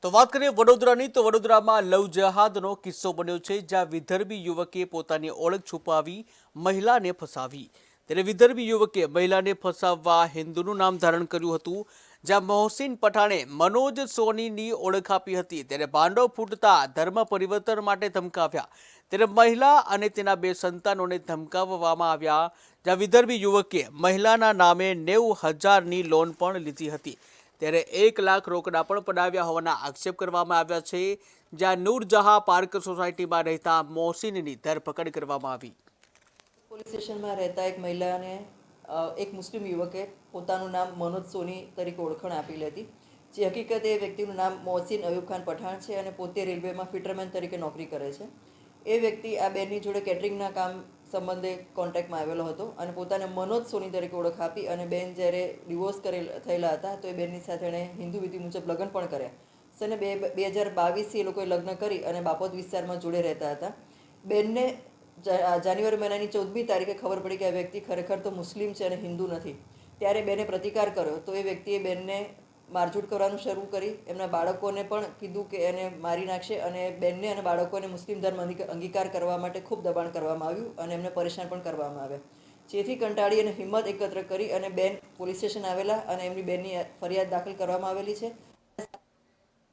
તો વાત કરીએ વડોદરાની તો વડોદરામાં લવ જહાદનો કિસ્સો બન્યો છે જ્યાં વિદર્ભી યુવકે પોતાની ઓળખ છુપાવી મહિલાને ફસાવી ત્યારે વિદર્ભી યુવકે મહિલાને ફસાવવા હિન્દુનું નામ ધારણ કર્યું હતું જ્યાં મોહસિન પઠાણે મનોજ સોનીની ઓળખ આપી હતી ત્યારે ભાંડો ફૂટતા ધર્મ પરિવર્તન માટે ધમકાવ્યા ત્યારે મહિલા અને તેના બે સંતાનોને ધમકાવવામાં આવ્યા જ્યાં વિદર્ભી યુવકે મહિલાના નામે 90,000ની લોન પણ લીધી હતી ત્યારે 1 લાખ રોકડા પણ પડાવ્યા હોવાના આક્ષેપ કરવામાં આવ્યા છે જ્યાં નૂરજહાં પાર્ક સોસાયટીમાં રહેતા મોહસિનની ધરપકડ કરવામાં આવી પોલીસ સ્ટેશનમાં રહેતા એક મહિલાને એક મુસ્લિમ યુવકે પોતાનું નામ મનોજ સોની તરીકે ઓળખાણ આપેલી હતી. જે હકીકત એ વ્યક્તિનું નામ મોહસિન અયુબ ખાન પઠાણ છે અને પોતે રેલવેમાં ફિટરમેન તરીકે નોકરી કરે છે. એ વ્યક્તિ આ બેનની જોડે કેટરિંગના કામ સંબંધે કોન્ટેક્ટમાં આવેલો હતો અને પોતાને મનોજ સોની તરીકે ઓળખ આપી અને બેન જ્યારે ડિવોર્સ થયેલા હતા તો એ બેનની સાથે એણે હિન્દુ વિધિ મુજબ લગ્ન પણ કર્યા. સને 2022 એ લોકોએ લગ્ન કરી અને બાપોદ વિસ્તારમાં જોડે રહેતા હતા. બેનને જાન્યુઆરી મહિનાની 14મી તારીખે ખબર પડી કે આ વ્યક્તિ ખરેખર તો મુસ્લિમ છે અને હિન્દુ નથી. ત્યારે બેને પ્રતિકાર કર્યો તો એ વ્યક્તિએ બેનને મારઝૂડ કરવાનું શરૂ કરી. એમના બાળકોને પણ કીધું કે એને મારી નાખશે અને બેનને અને બાળકોને મુસ્લિમ ધર્મ અંગીકાર કરવા માટે ખૂબ દબાણ કરવામાં આવ્યું અને એમને પરેશાન પણ કરવામાં આવ્યા. જેથી કંટાળી અને હિંમત એકત્ર કરી અને બેન પોલીસ સ્ટેશન આવેલા અને એમની બેનની ફરિયાદ દાખલ કરવામાં આવેલી છે.